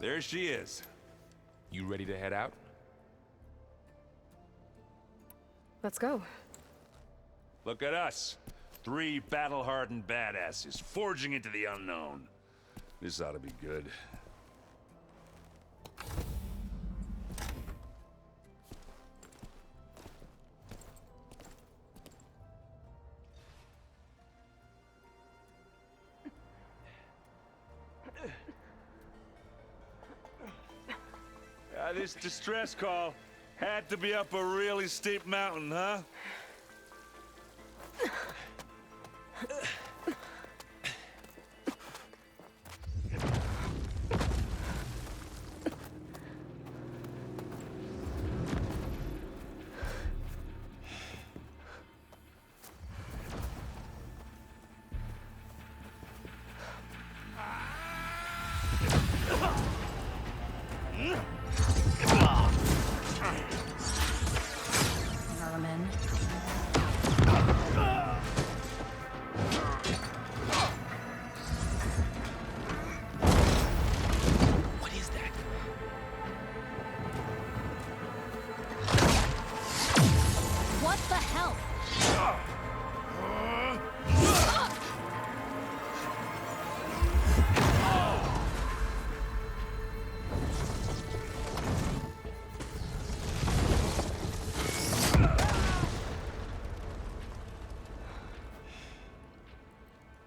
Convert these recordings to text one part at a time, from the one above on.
There she is. You ready to head out? Let's go. Look at us. 3 battle-hardened badasses forging into the unknown. This ought to be good. This distress call had to be up a really steep mountain, huh? Merman. What is that? What the hell?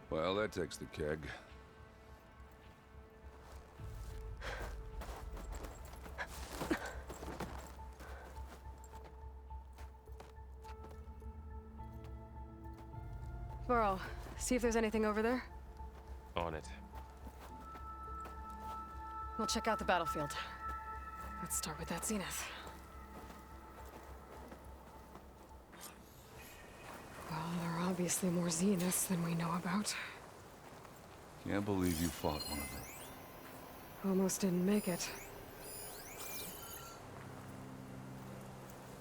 Well, that takes the keg. Burl, see if there's anything over there. On it. We'll check out the battlefield. Let's start with that zenith. Well, there are obviously more zeniths than we know about. Can't believe you fought one of them. Almost didn't make it.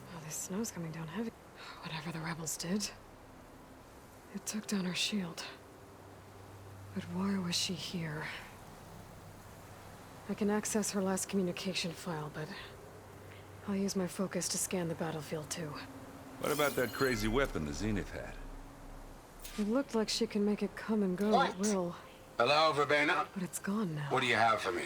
Oh, this snow's coming down heavy. Whatever the rebels did, it took down her shield. But why was she here? I can access her last communication file, but I'll use my focus to scan the battlefield too. What about that crazy weapon the Zenith had? It looked like she can make it come and go at will. Hello, Verbena? But it's gone now. What do you have for me?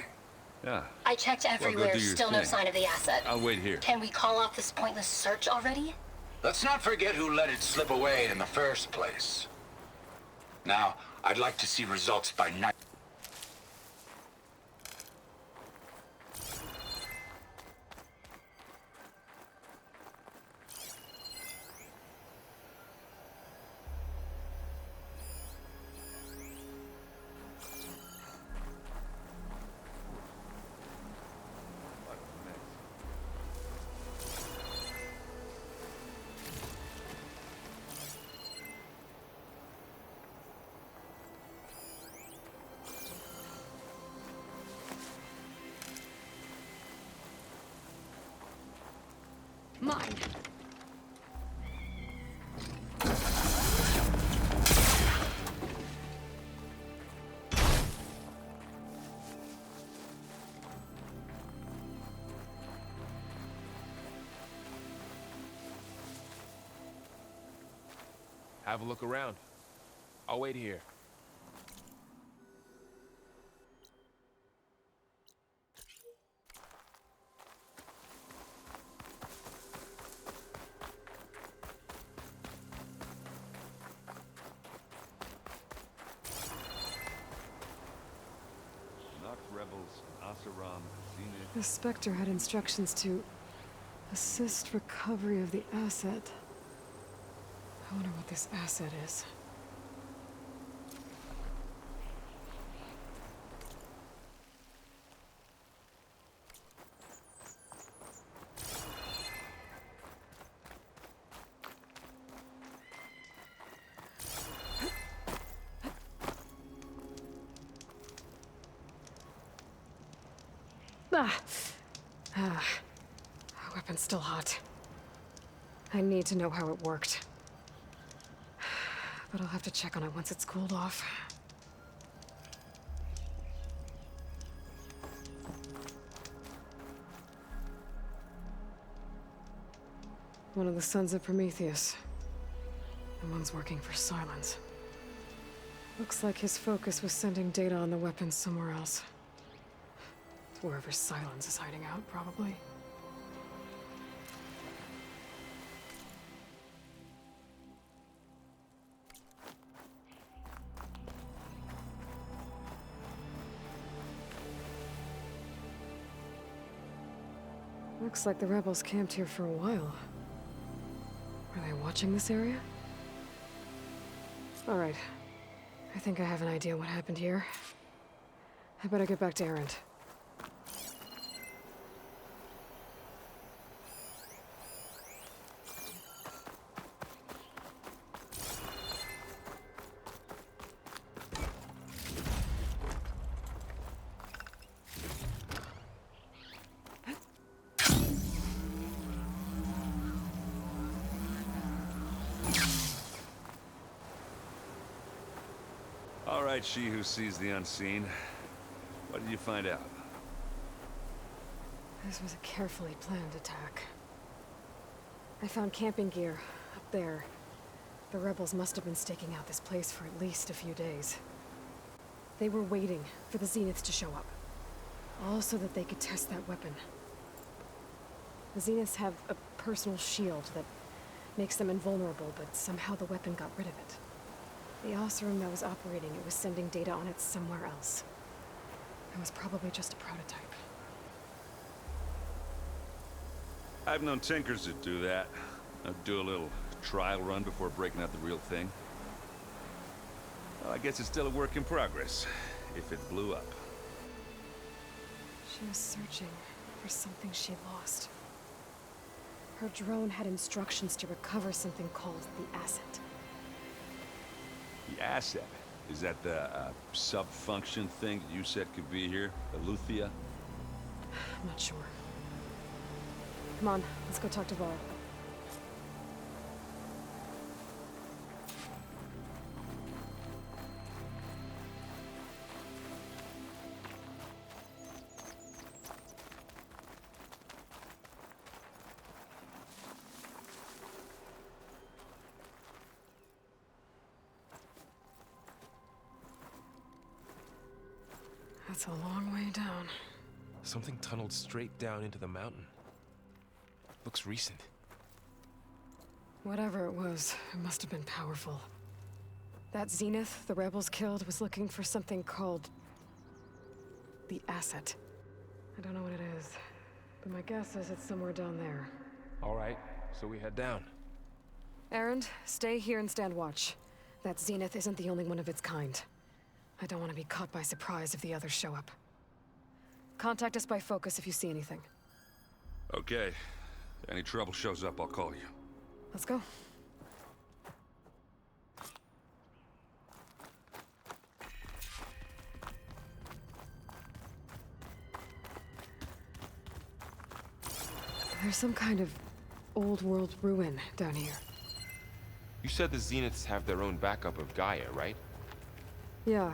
Yeah. I checked everywhere, do your still no thing. sign of the asset. I'll wait here. Can we call off this pointless search already? Let's not forget who let it slip away in the first place. Now, I'd like to see results by night. Mine! Have a look around. I'll wait here. Rebels, Asaram, Zenith. The Spectre had instructions to assist recovery of the asset. I wonder what this asset is. Our weapon's still hot. I need to know how it worked. But I'll have to check on it once it's cooled off. One of the sons of Prometheus. The one's working for Silence. Looks like his focus was sending data on the weapons somewhere else. Wherever Silence is hiding out, probably. Looks like the rebels camped here for a while. Are they watching this area? All right. I think I have an idea what happened here. I better get back to Erend. All right, she who sees the unseen. What did you find out? This was a carefully planned attack. I found camping gear up there. The rebels must have been staking out this place for at least a few days. They were waiting for the Zeniths to show up. All so that they could test that weapon. The Zeniths have a personal shield that makes them invulnerable, but somehow the weapon got rid of it. The Oseram that was operating it was sending data on it somewhere else. It was probably just a prototype. I've known tinkers that do that. I'd do a little trial run before breaking out the real thing. Well, I guess it's still a work in progress, if it blew up. She was searching for something she lost. Her drone had instructions to recover something called the asset. The asset? Is that the sub-function thing that you said could be here? Eleuthia? I'm not sure. Come on, let's go talk to Val. That's a long way down. Something tunneled straight down into the mountain. Looks recent. Whatever it was, it must have been powerful. That Zenith the rebels killed was looking for something called the asset. I don't know what it is, but my guess is it's somewhere down there. All right, so we head down. Erend, stay here and stand watch. That Zenith isn't the only one of its kind. I don't want to be caught by surprise if the others show up. Contact us by focus if you see anything. Okay. If any trouble shows up, I'll call you. Let's go. There's some kind of old world ruin down here. You said the Zeniths have their own backup of Gaia, right? Yeah,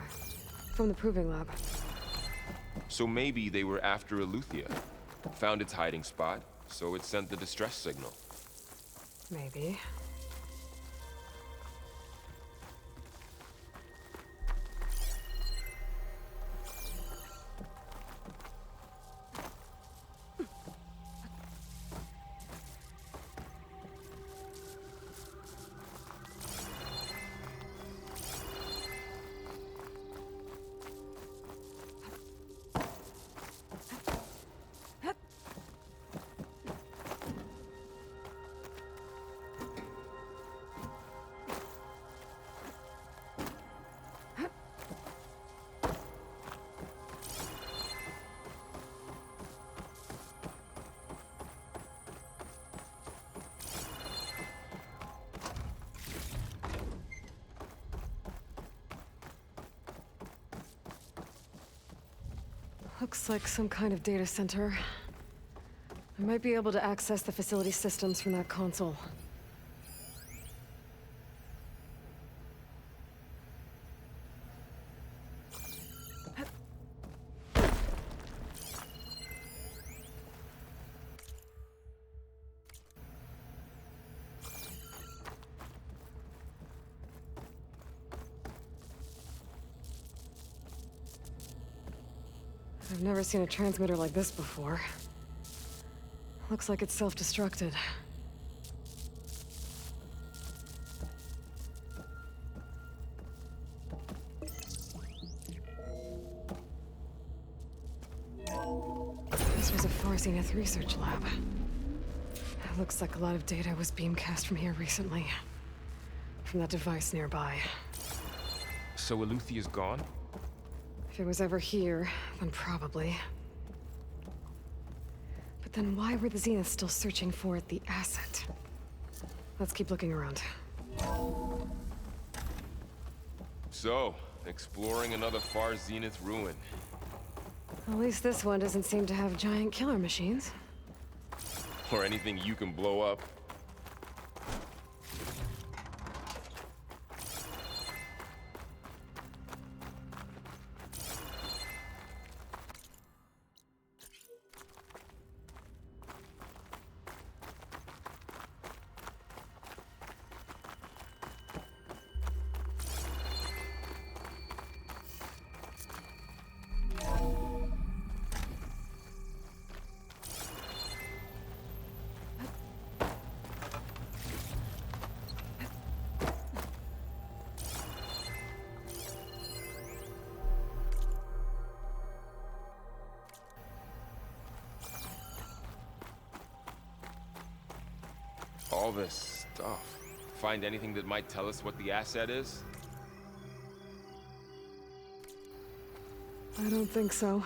from the proving lab. So maybe they were after Eleuthia. Found its hiding spot, so it sent the distress signal. Maybe. Looks like some kind of data center. I might be able to access the facility systems from that console. I've never seen a transmitter like this before. Looks like it's self-destructed. This was a Far Zenith research lab. It looks like a lot of data was beamcast from here recently. From that device nearby. So Eluthia's gone? If it was ever here, then probably. But then why were the Zeniths still searching for the asset? Let's keep looking around. So, exploring another Far Zenith ruin. At least this one doesn't seem to have giant killer machines. Or anything you can blow up. All this stuff. Find anything that might tell us what the asset is? I don't think so.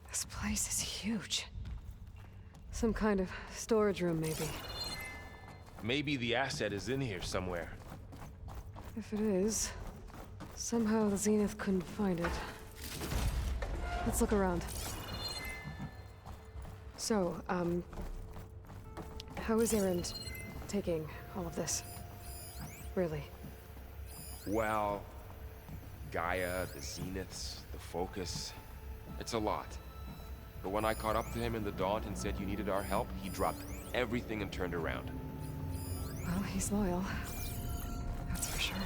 This place is huge. Some kind of storage room, maybe. Maybe the asset is in here somewhere. If it is, somehow the Zenith couldn't find it. Let's look around. So, how is Erend taking all of this? Really? Well, Gaia, the Zeniths, the Focus. It's a lot. But when I caught up to him in the Daunt and said you needed our help, he dropped everything and turned around. Well, he's loyal. That's for sure.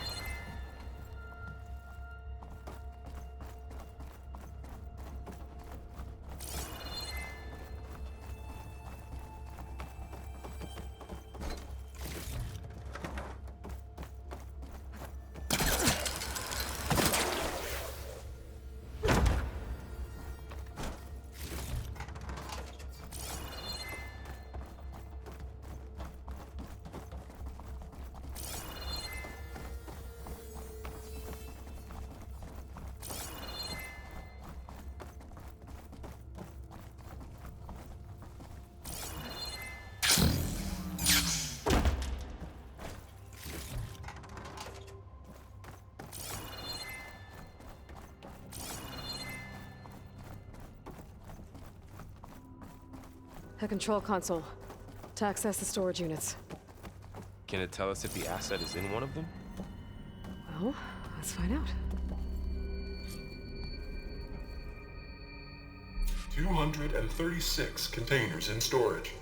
A control console to access the storage units. Can it tell us if the asset is in one of them? Well, let's find out. 236 containers in storage.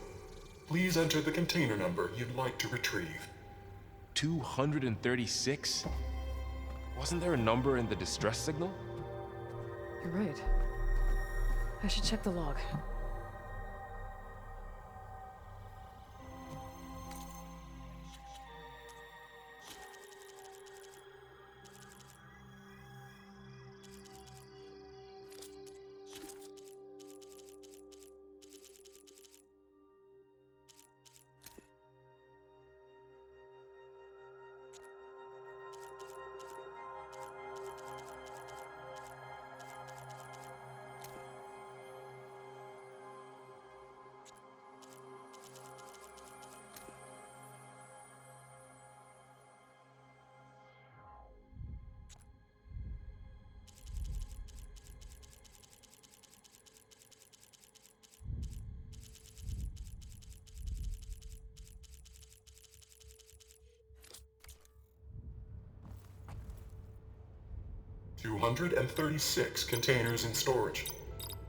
Please enter the container number you'd like to retrieve. 236? Wasn't there a number in the distress signal? You're right. I should check the log. 236 containers in storage.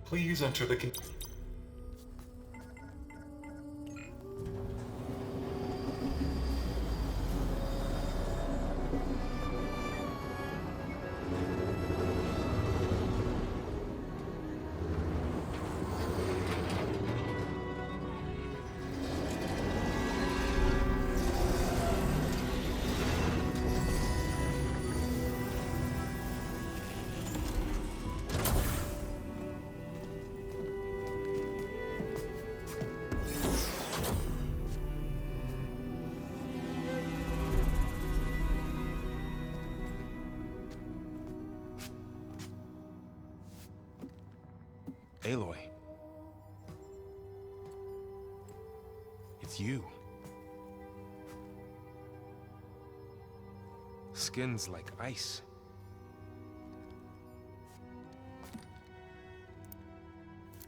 Please enter the Aloy. It's you. Skin's like ice.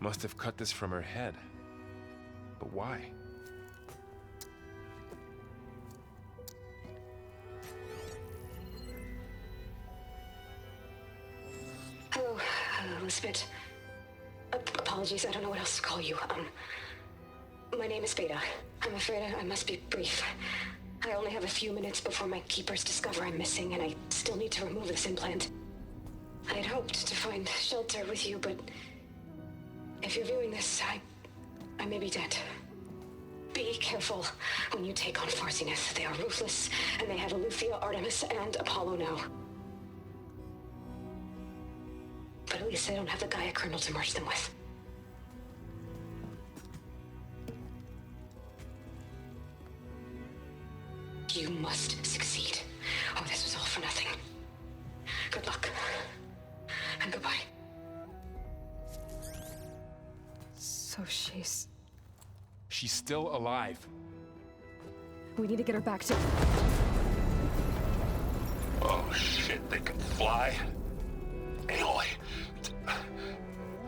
Must have cut this from her head. But why? Hello, Elizabeth. Apologies, I don't know what else to call you. My name is Beta. I'm afraid I must be brief. I only have a few minutes before my keepers discover I'm missing, and I still need to remove this implant. I had hoped to find shelter with you, but if you're viewing this, I may be dead. Be careful when you take on Far Zenith. They are ruthless, and they have Aletheia, Artemis, and Apollo now. But at least they don't have the Gaia kernel to merge them with. You must succeed. Oh, this was all for nothing. Good luck. And goodbye. So she's... She's still alive. We need to get her back to... Oh shit, they can fly? Aloy!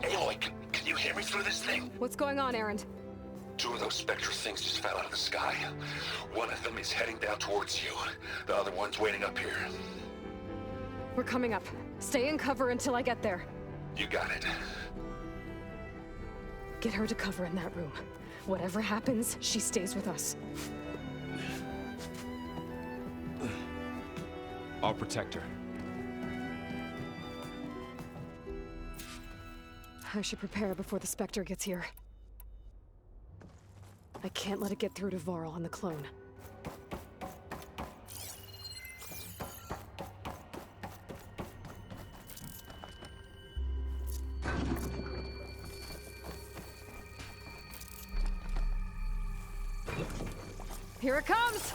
Aloy, can you hear me through this thing? What's going on, Erend? Two of those spectral things just fell out of the sky. One of them is heading down towards you. The other one's waiting up here. We're coming up. Stay in cover until I get there. You got it. Get her to cover in that room. Whatever happens, she stays with us. I'll protect her. I should prepare before the Spectre gets here. I can't let it get through to Varl on the clone. Here it comes!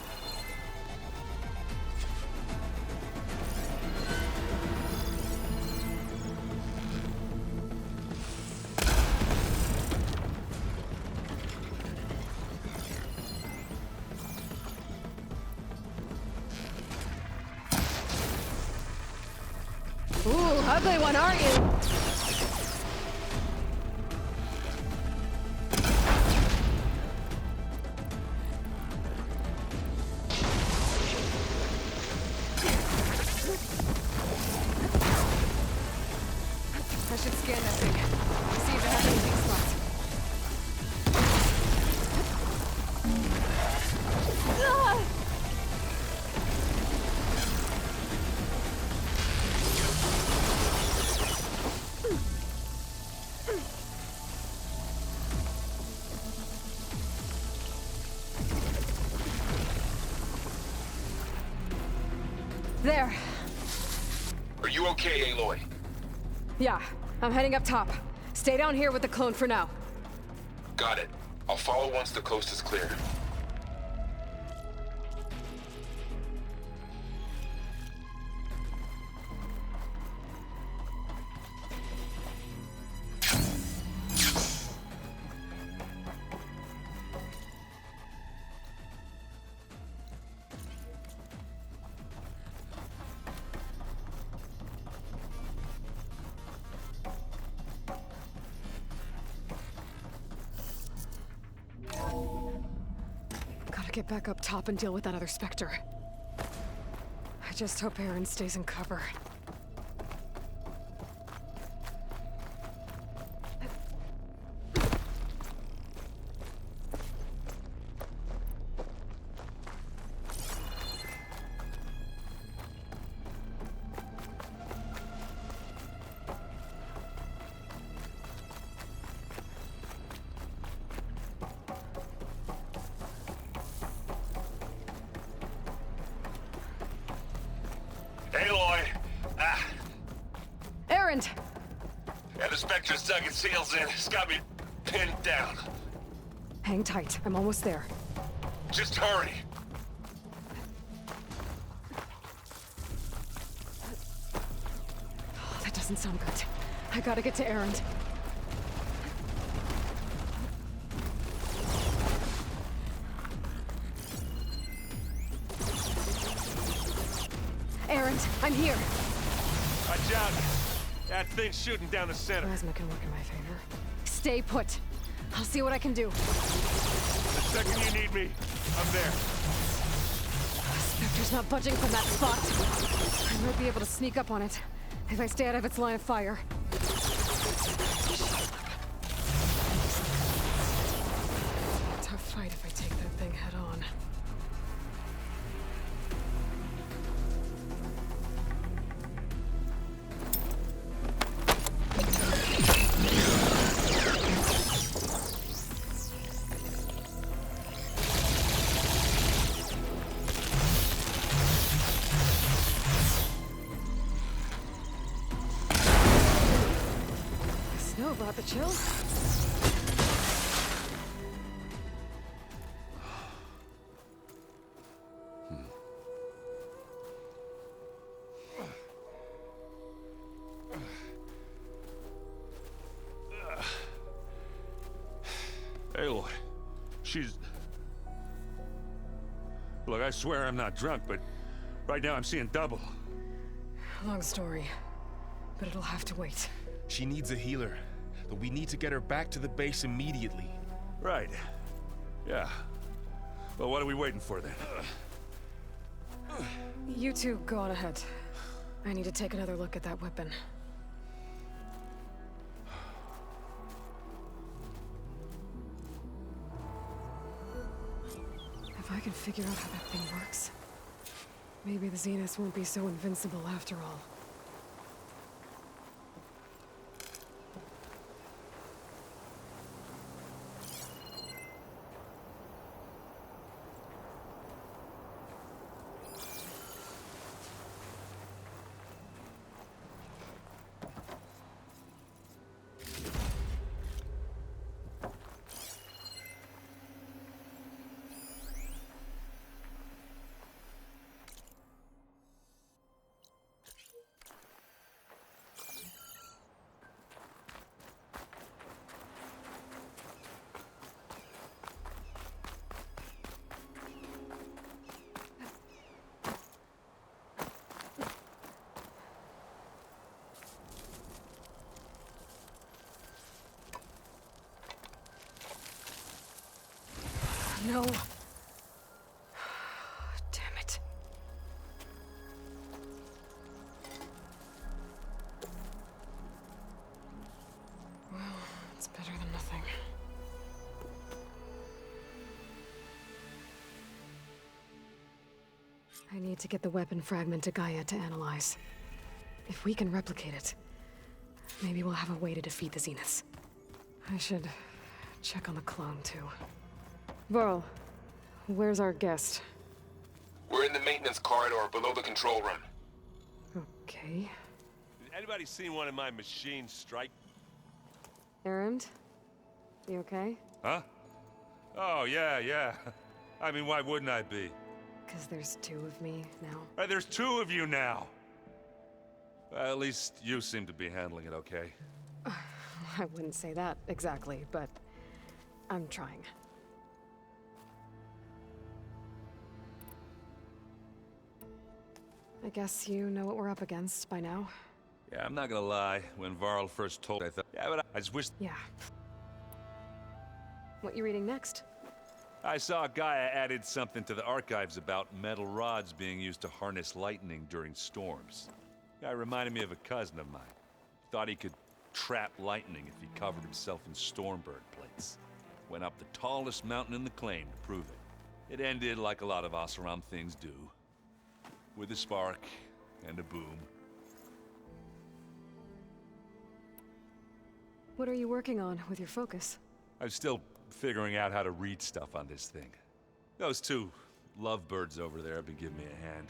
Ooh, ugly one, aren't you? I should scan that thing. See if it has any weak spots. There. Are you okay, Aloy? Yeah, I'm heading up top. Stay down here with the clone for now. Got it. I'll follow once the coast is clear. Get back up top and deal with that other Spectre. I just hope Erend stays in cover. Erend! Yeah, the Spectre's dug its heels in. It's got me pinned down. Hang tight. I'm almost there. Just hurry. Oh, that doesn't sound good. I gotta get to Erend. Erend, I'm here. Watch out. That thing's shooting down the center. Plasma can work in my favor. Stay put. I'll see what I can do. The second you need me, I'm there. Spectre's not budging from that spot. I might be able to sneak up on it if I stay out of its line of fire. Tough fight if I take that thing head on. Snow brought the chill. Aloy, she's... Look, I swear I'm not drunk, but right now I'm seeing double. Long story, but it'll have to wait. She needs a healer, but we need to get her back to the base immediately. Right. Yeah. Well, what are we waiting for then? You two go on ahead. I need to take another look at that weapon. If I can figure out how that thing works, maybe the Zeniths won't be so invincible after all. No. Damn it. Well, it's better than nothing. I need to get the weapon fragment to Gaia to analyze. If we can replicate it, maybe we'll have a way to defeat the Zeniths. I should check on the clone, too. Varl, where's our guest? We're in the maintenance corridor below the control room. Okay. Anybody seen one of my machines strike? Erend? You okay? Huh? Oh, yeah. I mean, why wouldn't I be? Because there's two of me now. Right, there's two of you now. Well, at least you seem to be handling it okay. I wouldn't say that exactly, but I'm trying. I guess you know what we're up against by now. Yeah, I'm not gonna lie. When Varl first told me, I thought, yeah, but I just wish... Yeah. What you reading next? I saw Gaia added something to the archives about metal rods being used to harness lightning during storms. Guy reminded me of a cousin of mine. Thought he could trap lightning if he covered himself in Stormbird plates. Went up the tallest mountain in the claim to prove it. It ended like a lot of Oseram things do. With a spark and a boom. What are you working on with your focus? I'm still figuring out how to read stuff on this thing. Those two lovebirds over there have been giving me a hand.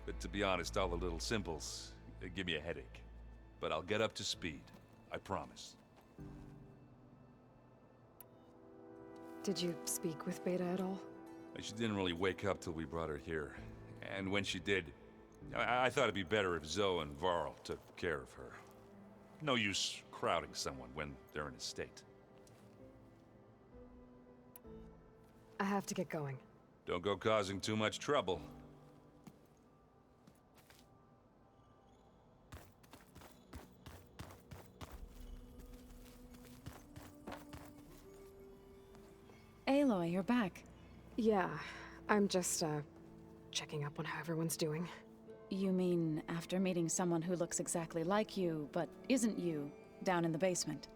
But to be honest, all the little symbols, they give me a headache. but I'll get up to speed. I promise. Did you speak with Beta at all? She didn't really wake up till we brought her here. And when she did, I thought it'd be better if Zoe and Varl took care of her. No use crowding someone when they're in a state. I have to get going. Don't go causing too much trouble. Aloy, you're back. Yeah, I'm just, checking up on how everyone's doing. You mean after meeting someone who looks exactly like you, but isn't you, down in the basement?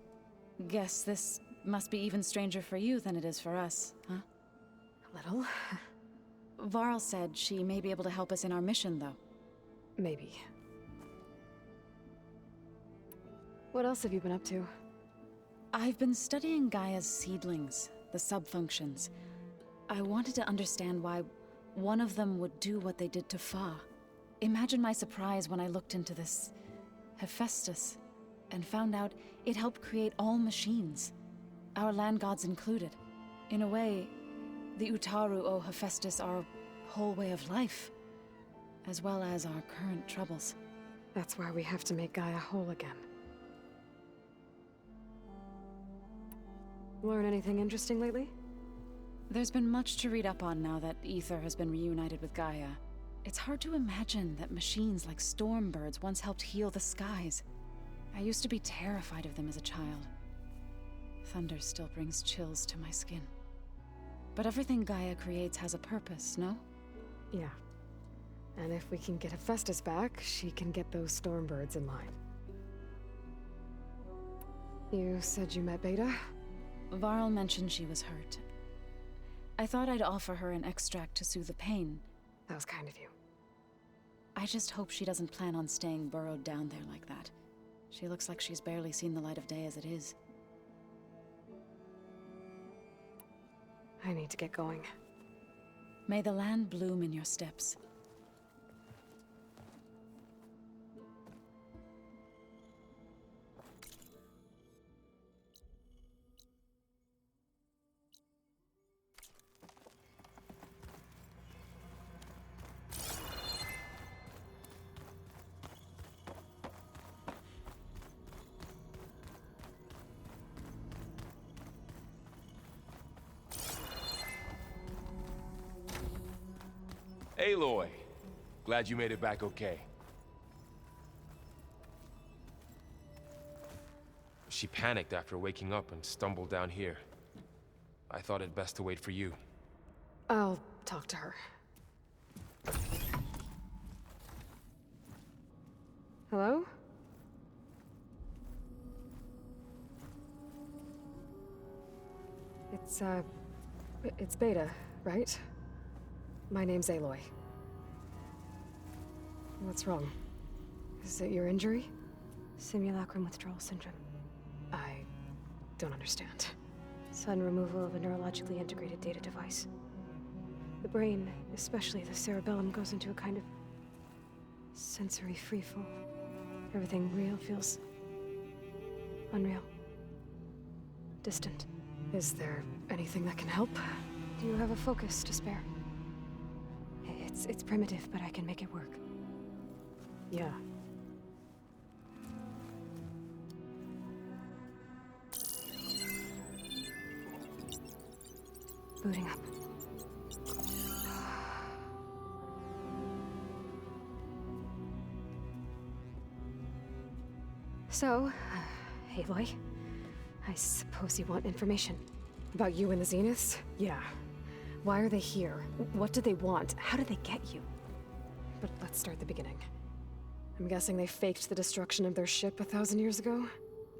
Guess this must be even stranger for you than it is for us, huh? A little. Varl said she may be able to help us in our mission, though. Maybe. What else have you been up to? I've been studying Gaia's seedlings, the subfunctions. I wanted to understand why one of them would do what they did to Fa. Imagine my surprise when I looked into this Hephaestus and found out it helped create all machines, our land gods included. In a way, the Utaru owe Hephaestus our whole way of life, as well as our current troubles. That's why we have to make Gaia whole again. Learn anything interesting lately? There's been much to read up on now that Ether has been reunited with Gaia. It's hard to imagine that machines like Stormbirds once helped heal the skies. I used to be terrified of them as a child. Thunder still brings chills to my skin. But everything Gaia creates has a purpose, no? Yeah. And if we can get Hephaestus back, she can get those Stormbirds in line. You said you met Beta? Varl mentioned she was hurt. I thought I'd offer her an extract to soothe the pain. That was kind of you. I just hope she doesn't plan on staying burrowed down there like that. She looks like she's barely seen the light of day as it is. I need to get going. May the land bloom in your steps. Aloy, glad you made it back okay. She panicked after waking up and stumbled down here. I thought it best to wait for you. I'll talk to her. Hello? It's Beta, right? My name's Aloy. What's wrong? Is it your injury? Simulacrum withdrawal syndrome. I don't understand. Sudden removal of a neurologically integrated data device. The brain, especially the cerebellum, goes into a kind of sensory freefall. Everything real feels unreal. Distant. Is there anything that can help? Do you have a focus to spare? It's primitive, but I can make it work. Yeah. Booting up. So, Aloy, I suppose you want information. About you and the Zeniths? Yeah. Why are they here? What do they want? How did they get you? But let's start at the beginning. I'm guessing they faked the destruction of their ship 1,000 years ago?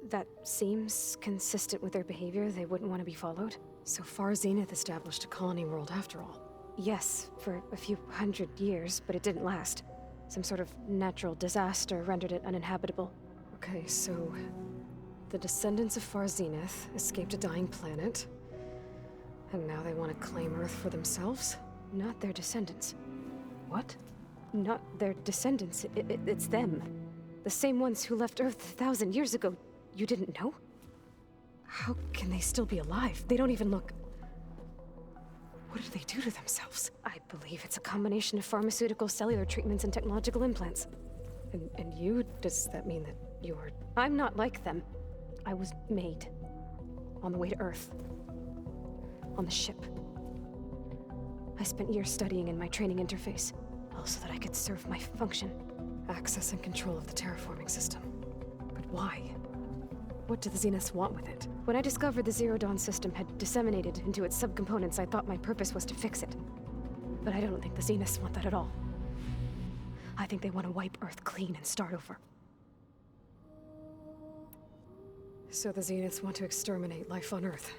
That seems consistent with their behavior. They wouldn't want to be followed. So far, Zenith established a colony world after all. Yes, for a few hundred years, but it didn't last. Some sort of natural disaster rendered it uninhabitable. Okay, so the descendants of Far Zenith escaped a dying planet, and now they want to claim Earth for themselves? Not their descendants. What? Not their descendants. It's them. The same ones who left Earth 1,000 years ago. You didn't know? How can they still be alive? They don't even look... What did they do to themselves? I believe it's a combination of pharmaceutical, cellular treatments, and technological implants. And you? Does that mean that you were... I'm not like them. I was made. On the way to Earth. On the ship. I spent years studying in my training interface, all so that I could serve my function. Access and control of the terraforming system. But why? What do the Zeniths want with it? When I discovered the Zero Dawn system had disseminated into its subcomponents, I thought my purpose was to fix it. But I don't think the Zeniths want that at all. I think they want to wipe Earth clean and start over. So the Zeniths want to exterminate life on Earth.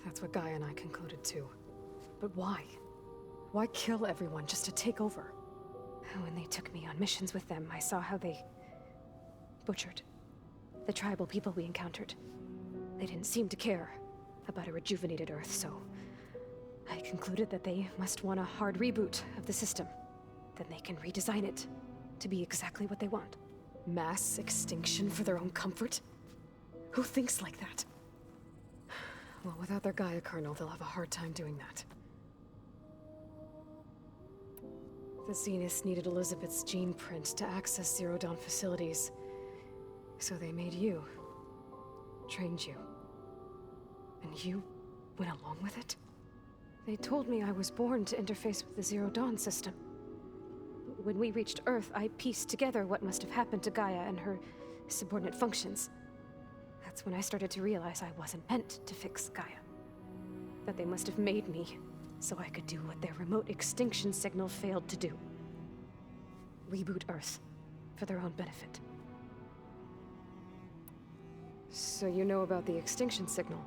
That's what Gaia and I concluded too. But why? Why kill everyone just to take over? When they took me on missions with them, I saw how they butchered the tribal people we encountered. They didn't seem to care about a rejuvenated Earth, so I concluded that they must want a hard reboot of the system. Then they can redesign it to be exactly what they want. Mass extinction for their own comfort? Who thinks like that? Well, without their Gaia kernel, they'll have a hard time doing that. The Zeniths needed Elizabeth's gene print to access Zero Dawn facilities. So they made you. Trained you. And you went along with it? They told me I was born to interface with the Zero Dawn system. When we reached Earth, I pieced together what must have happened to Gaia and her subordinate functions. That's when I started to realize I wasn't meant to fix Gaia. That they must have made me so I could do what their remote extinction signal failed to do. Reboot Earth, for their own benefit. So you know about the extinction signal?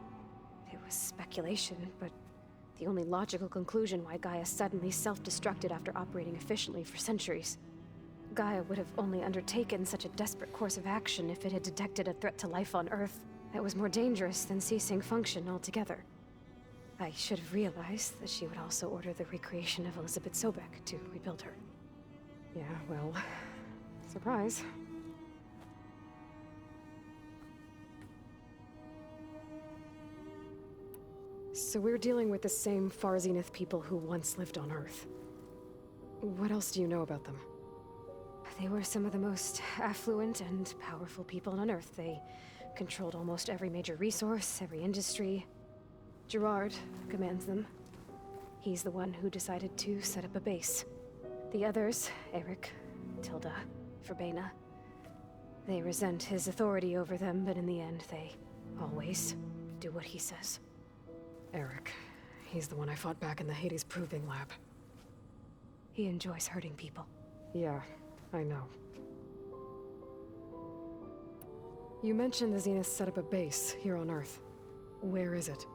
It was speculation, but the only logical conclusion why Gaia suddenly self-destructed after operating efficiently for centuries. Gaia would have only undertaken such a desperate course of action if it had detected a threat to life on Earth that was more dangerous than ceasing function altogether. I should have realized that she would also order the recreation of Elizabeth Sobek to rebuild her. Yeah, well, surprise. So we're dealing with the same Far Zenith people who once lived on Earth. What else do you know about them? They were some of the most affluent and powerful people on Earth. They controlled almost every major resource, every industry. Gerard commands them. He's the one who decided to set up a base. The others, Eric, Tilda, Verbena, they resent his authority over them, but in the end, they always do what he says. Eric, he's the one I fought back in the Hades Proving Lab. He enjoys hurting people. Yeah, I know. You mentioned the Zeniths set up a base here on Earth. Where is it?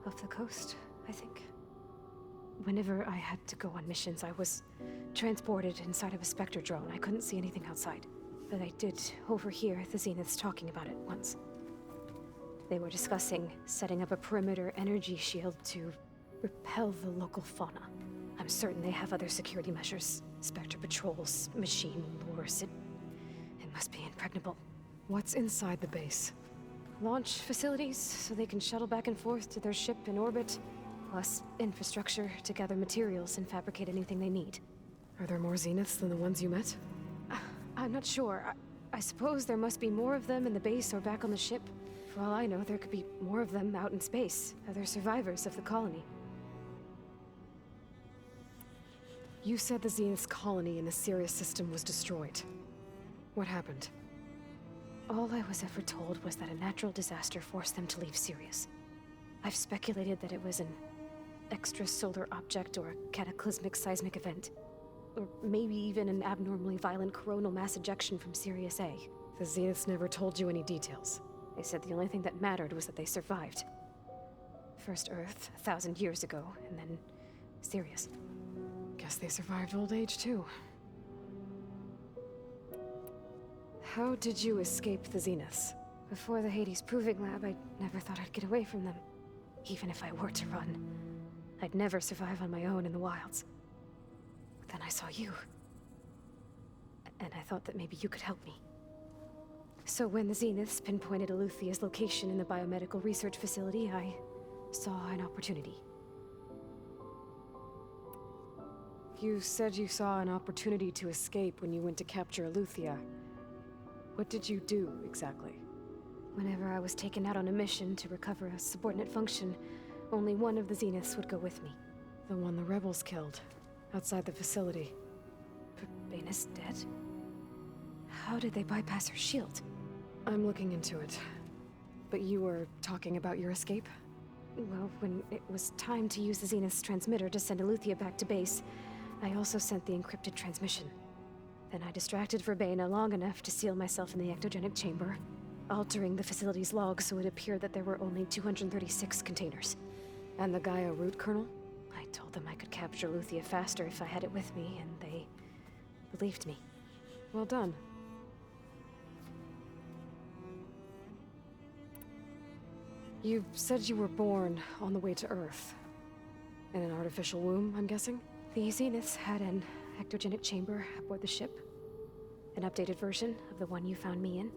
Off the coast, I think. Whenever I had to go on missions, I was transported inside of a Spectre drone. I couldn't see anything outside. But I did overhear the Zeniths talking about it once. They were discussing setting up a perimeter energy shield to repel the local fauna. I'm certain they have other security measures. Spectre patrols, machine lures. It must be impregnable. What's inside the base? Launch facilities, so they can shuttle back and forth to their ship in orbit, plus infrastructure to gather materials and fabricate anything they need. Are there more Zeniths than the ones you met? I'm not sure. I suppose there must be more of them in the base or back on the ship. For all I know, there could be more of them out in space, other survivors of the colony. You said the Zenith's colony in the Sirius system was destroyed. What happened? All I was ever told was that a natural disaster forced them to leave Sirius. I've speculated that it was an extrasolar object or a cataclysmic seismic event. Or maybe even an abnormally violent coronal mass ejection from Sirius A. The Zeniths never told you any details. They said the only thing that mattered was that they survived. First Earth, 1,000 years ago, and then Sirius. Guess they survived old age, too. How did you escape the Zeniths? Before the Hades Proving Lab, I never thought I'd get away from them. Even if I were to run, I'd never survive on my own in the wilds. But then I saw you. and I thought that maybe you could help me. So when the Zeniths pinpointed Eluthia's location in the biomedical research facility, I saw an opportunity. You said you saw an opportunity to escape when you went to capture Eluthia. What did you do, exactly? Whenever I was taken out on a mission to recover a subordinate function, only one of the Zeniths would go with me. The one the rebels killed, outside the facility. Baina's dead? How did they bypass her shield? I'm looking into it. But you were talking about your escape? Well, when it was time to use the Zenith's transmitter to send Eluthia back to base, I also sent the encrypted transmission. Then I distracted Verbaina long enough to seal myself in the ectogenic chamber, altering the facility's log so it appeared that there were only 236 containers. And the Gaia root kernel? I told them I could capture Eluthia faster if I had it with me, and they believed me. Well done. You said you were born on the way to Earth. In an artificial womb, I'm guessing? The Zeniths had an ectogenic chamber aboard the ship. An updated version of the one you found me in.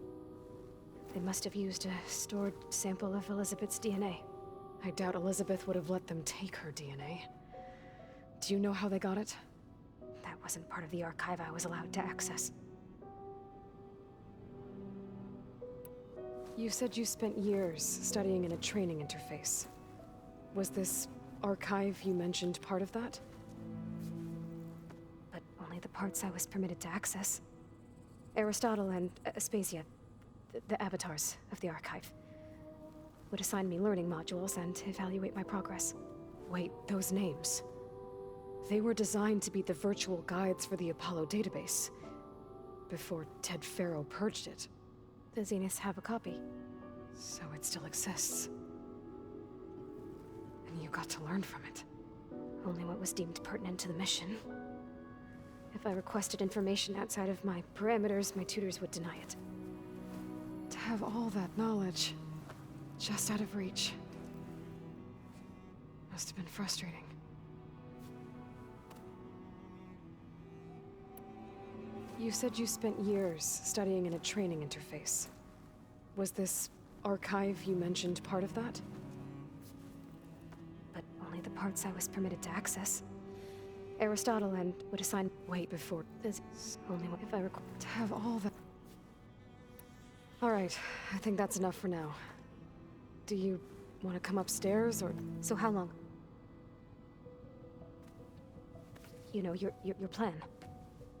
They must have used a stored sample of Elizabeth's DNA. I doubt Elizabeth would have let them take her DNA. Do you know how they got it? That wasn't part of the archive I was allowed to access. You said you spent years studying in a training interface. Was this archive you mentioned part of that? But only the parts I was permitted to access. Aristotle and Aspasia, the avatars of the archive, would assign me learning modules and evaluate my progress. Wait, those names. They were designed to be the virtual guides for the Apollo database, before Ted Faro purged it. The Zeniths have a copy. So it still exists. And you got to learn from it. Only what was deemed pertinent to the mission. If I requested information outside of my parameters, my tutors would deny it. To have all that knowledge, just out of reach, must have been frustrating. You said you spent years studying in a training interface. Was this archive you mentioned part of that? But only the parts I was permitted to access. Aristotle and would assign way before this. Only if I require to have all that. All right, I think that's enough for now. Do you want to come upstairs, or? So how long? You know, your plan.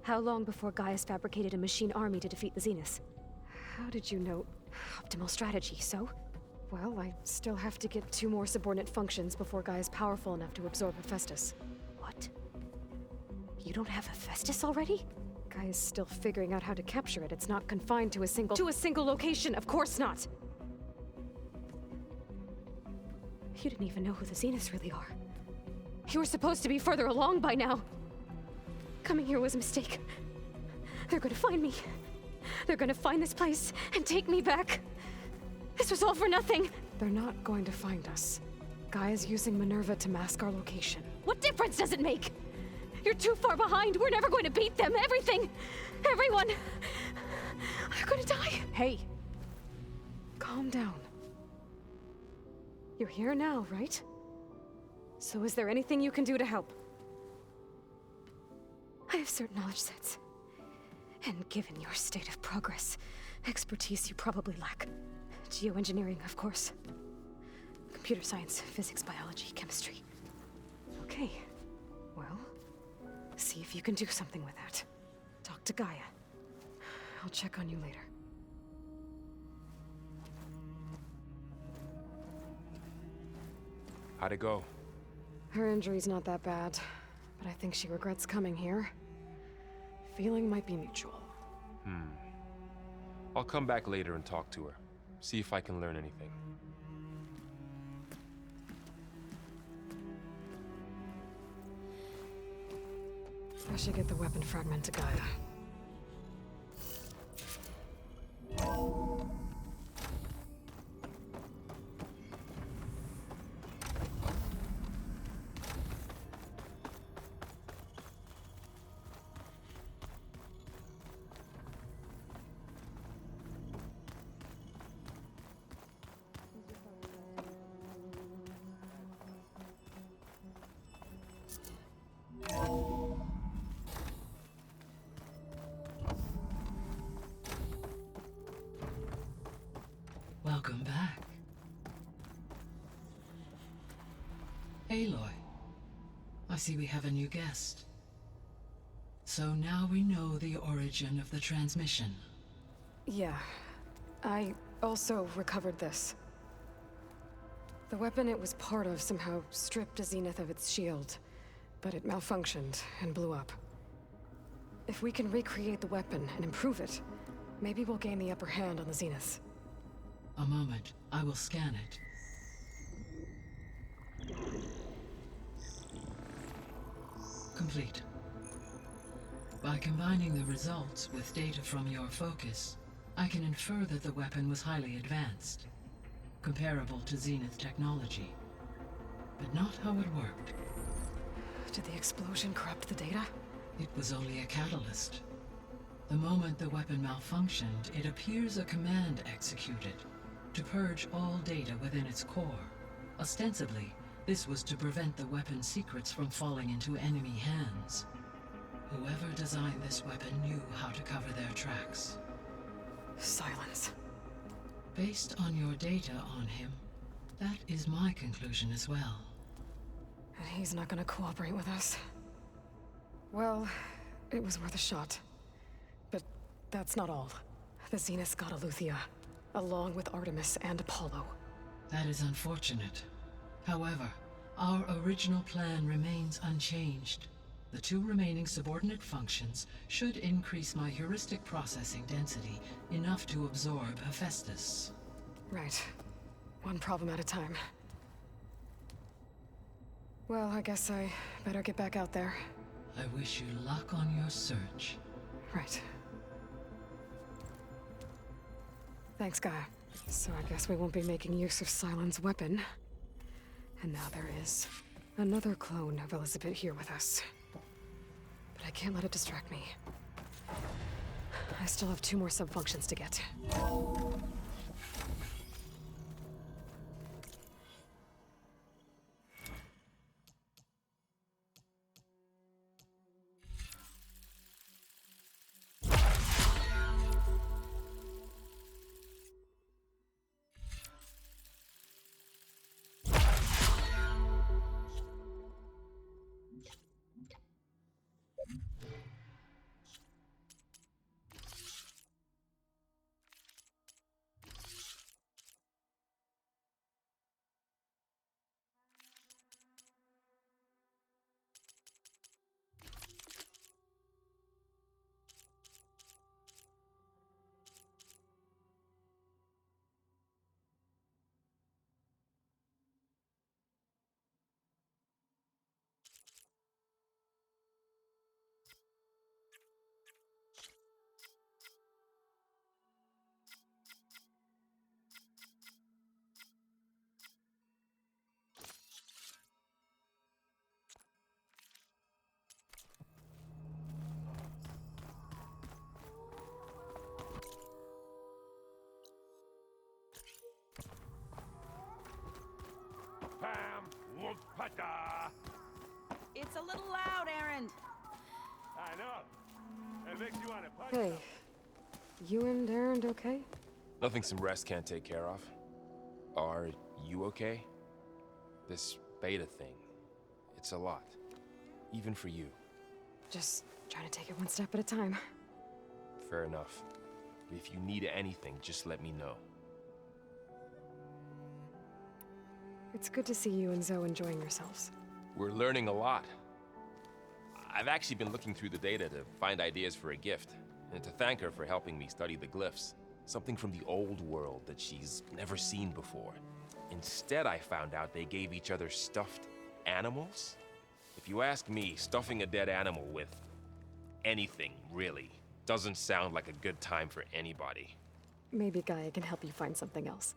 How long before Gaius fabricated a machine army to defeat the Zeniths? How did you know? Optimal strategy, so? Well, I still have to get 2 more subordinate functions before Gaia's powerful enough to absorb Hephaestus. What? You don't have Hephaestus already? Gaia's still figuring out how to capture it. It's not confined to a single location, of course not! You didn't even know who the Zeniths really are. You were supposed to be further along by now. Coming here was a mistake. They're gonna find me. They're gonna find this place and take me back. This was all for nothing. They're not going to find us. Gaia's using Minerva to mask our location. What difference does it make? You're too far behind. We're never going to beat them. Everything, everyone, are gonna die. Hey, calm down. You're here now, right? So is there anything you can do to help? I have certain knowledge sets. And given your state of progress, expertise you probably lack. Geoengineering, of course. Computer science, physics, biology, chemistry. Okay. Well, see if you can do something with that. Talk to Gaia. I'll check on you later. How'd it go? Her injury's not that bad, but I think she regrets coming here. Feeling might be mutual. I'll come back later and talk to her. See if I can learn anything. I should get the weapon fragment to Gaia. Welcome back. Aloy, I see we have a new guest. So now we know the origin of the transmission. Yeah. I also recovered this. The weapon it was part of somehow stripped Zenith of its shield, but it malfunctioned and blew up. If we can recreate the weapon and improve it, maybe we'll gain the upper hand on the Zeniths. A moment, I will scan it. Complete. By combining the results with data from your focus, I can infer that the weapon was highly advanced, comparable to Zenith technology, but not how it worked. Did the explosion corrupt the data? It was only a catalyst. The moment the weapon malfunctioned, it appears a command executed to purge all data within its core. Ostensibly, this was to prevent the weapon's secrets from falling into enemy hands. Whoever designed this weapon knew how to cover their tracks. Silence. Based on your data on him, that is my conclusion as well. And he's not gonna cooperate with us. Well, it was worth a shot. But that's not all. The Zeniths got Aletheia, along with Artemis and Apollo. That is unfortunate. However, our original plan remains unchanged. The two remaining subordinate functions should increase my heuristic processing density enough to absorb Hephaestus. Right. One problem at a time. Well, I guess I better get back out there. I wish you luck on your search. Right. Thanks, Gaia. So I guess we won't be making use of Cylon's weapon. And now there is another clone of Elizabeth here with us. But I can't let it distract me. I still have 2 more sub-functions to get. It's a little loud, Aaron. I know. It makes you want to punch. Hey, you and Aaron okay? Nothing some rest can't take care of. Are you okay? This beta thing, it's a lot. Even for you. Just trying to take it one step at a time. Fair enough. If you need anything, just let me know. It's good to see you and Zoe enjoying yourselves. We're learning a lot. I've actually been looking through the data to find ideas for a gift, and to thank her for helping me study the glyphs. Something from the old world that she's never seen before. Instead, I found out they gave each other stuffed animals. If you ask me, stuffing a dead animal with anything, really, doesn't sound like a good time for anybody. Maybe Gaia can help you find something else.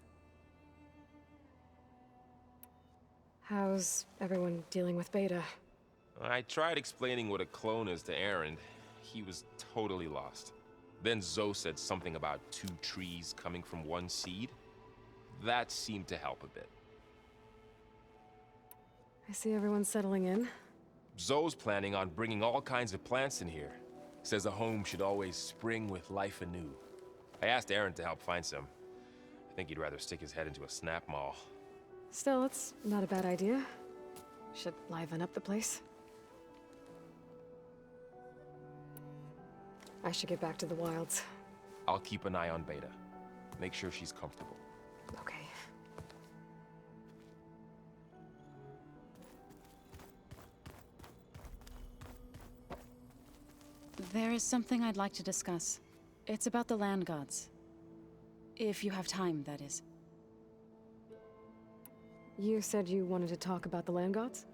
How's everyone dealing with Beta? I tried explaining what a clone is to Aaron. He was totally lost. Then Zoe said something about 2 trees coming from 1 seed. That seemed to help a bit. I see everyone settling in. Zoe's planning on bringing all kinds of plants in here. Says a home should always spring with life anew. I asked Aaron to help find some. I think he'd rather stick his head into a snap mall. Still, it's not a bad idea. Should liven up the place. I should get back to the wilds. I'll keep an eye on Beta. Make sure she's comfortable. Okay. There is something I'd like to discuss. It's about the land gods. If you have time, that is. You said you wanted to talk about the land gods?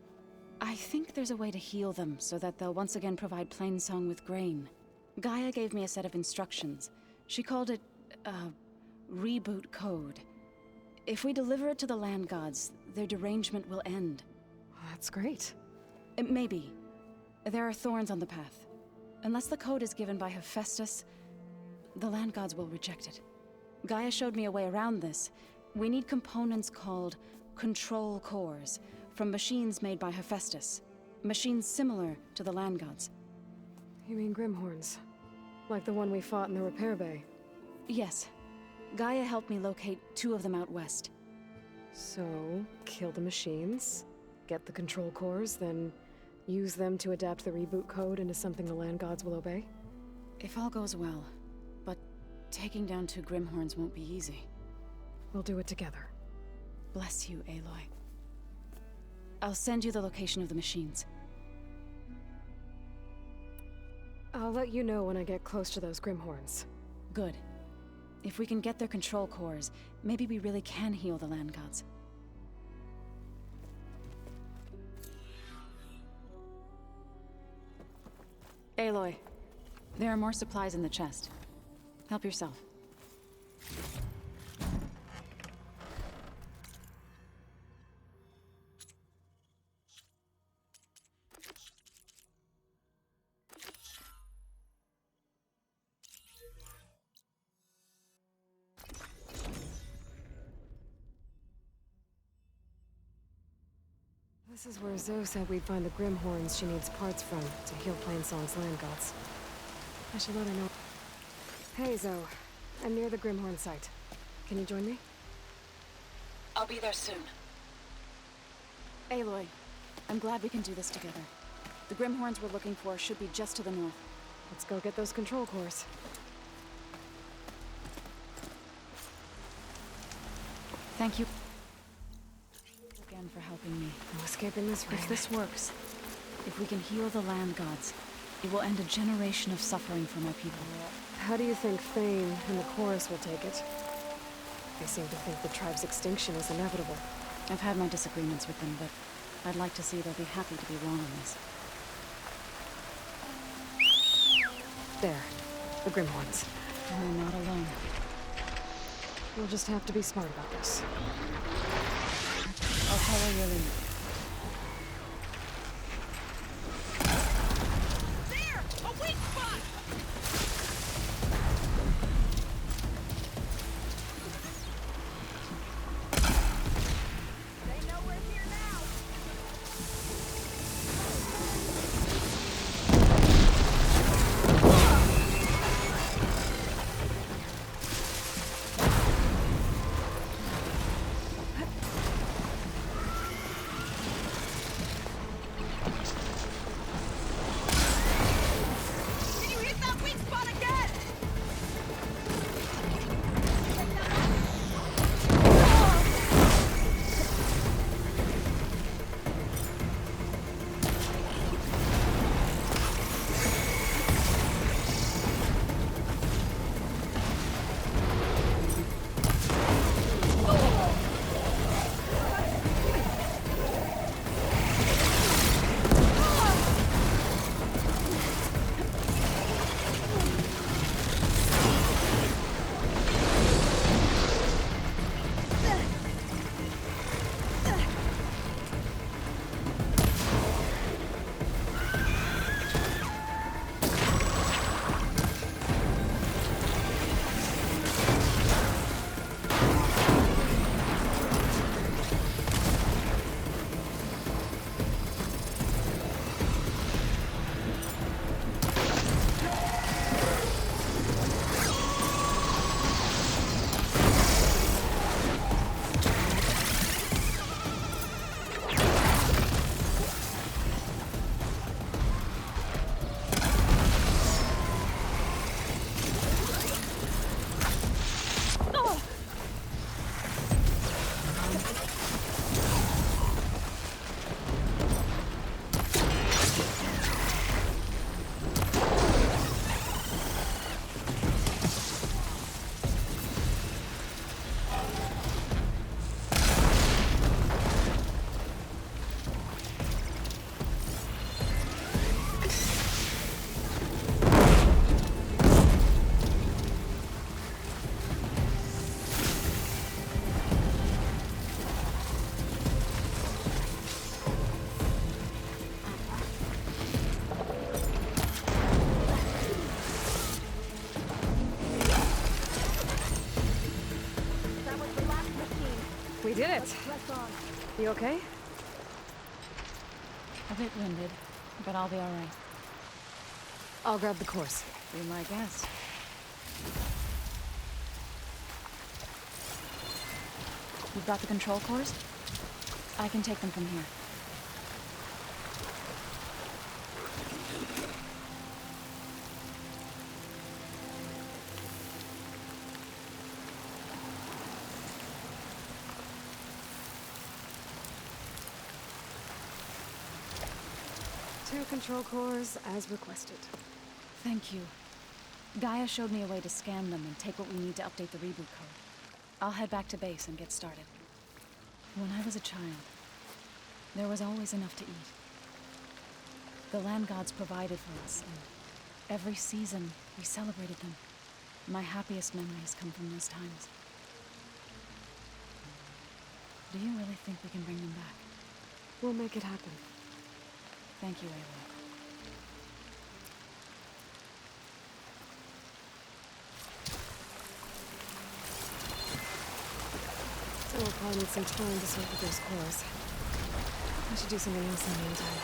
I think there's a way to heal them so that they'll once again provide Plainsong with grain. Gaia gave me a set of instructions. She called it, reboot code. If we deliver it to the land gods, their derangement will end. That's great. Maybe. There are thorns on the path. Unless the code is given by Hephaestus, the land gods will reject it. Gaia showed me a way around this. We need components called control cores from machines made by Hephaestus. Machines similar to the land gods. You mean Grimhorns? Like the one we fought in the repair bay? Yes. Gaia helped me locate 2 of them out west. So, kill the machines, get the control cores, then use them to adapt the reboot code into something the land gods will obey? If all goes well. But taking down 2 Grimhorns won't be easy. We'll do it together. Bless you, Aloy. I'll send you the location of the machines. I'll let you know when I get close to those Grimhorns. Good. If we can get their control cores, maybe we really can heal the land gods. Aloy, there are more supplies in the chest. Help yourself. This is where Zoe said we'd find the Grimhorns she needs parts from to heal Plainsong's land gods. I should let her know. Hey, Zoe. I'm near the Grimhorn site. Can you join me? I'll be there soon. Aloy, I'm glad we can do this together. The Grimhorns we're looking for should be just to the north. Let's go get those control cores. Thank you again for helping me. No escaping this rain. If this works, if we can heal the land gods, it will end a generation of suffering for my people. How do you think Thane and the chorus will take it? They seem to think the tribe's extinction is inevitable. I've had my disagreements with them, but I'd like to see they'll be happy to be wrong on this. There. The Grimhorns. We're not alone. We'll just have to be smart about this. I'll follow your lead. There! A weak spot! They know we're here now! did it! You okay? A bit winded, but I'll be alright. I'll grab the course. Be my guest. You've got the control cores? I can take them from here. Two control cores, as requested. Thank you. Gaia showed me a way to scan them and take what we need to update the reboot code. I'll head back to base and get started. When I was a child, there was always enough to eat. The land gods provided for us, and every season we celebrated them. My happiest memories come from those times. Do you really think we can bring them back? We'll make it happen. Thank you, Aloy. So we'll probably need some time to sort with those cores. I should do something else in the meantime.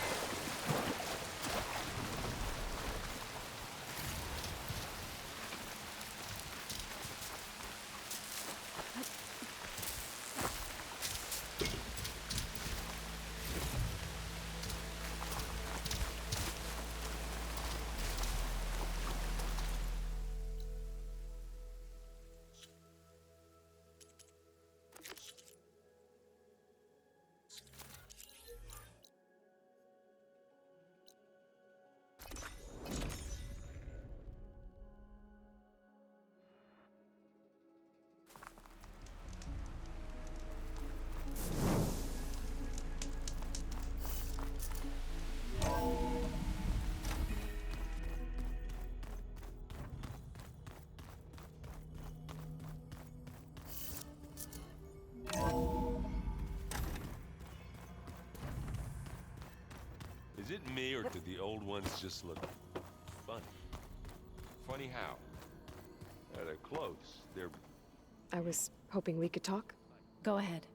Is it me, or do the old ones just look funny? Funny how? They're close. They're... I was hoping we could talk. Go ahead.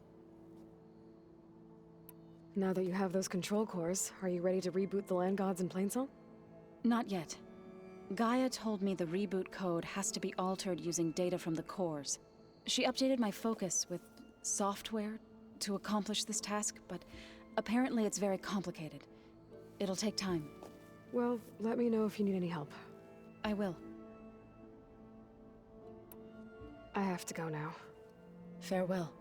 Now that you have those control cores, are you ready to reboot the land gods in Plainsong? Not yet. Gaia told me the reboot code has to be altered using data from the cores. She updated my focus with software to accomplish this task, but apparently it's very complicated. It'll take time. Well, let me know if you need any help. I will. I have to go now. Farewell.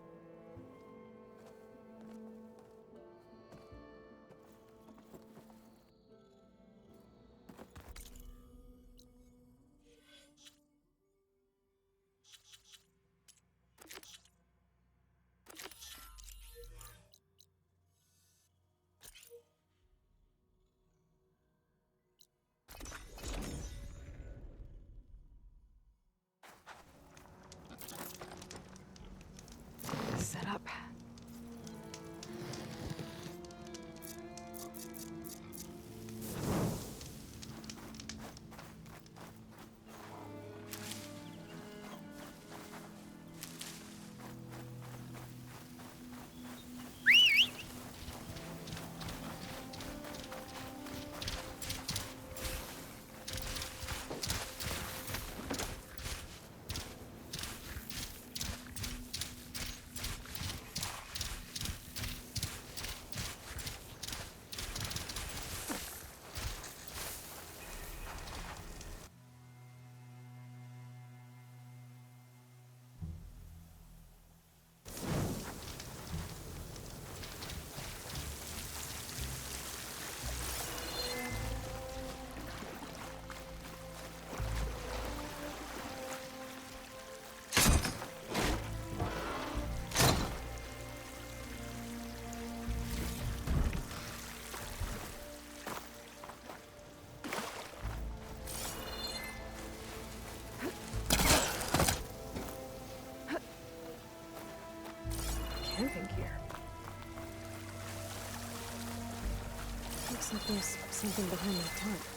Set up. Camping gear. Looks like there's something behind that tarp.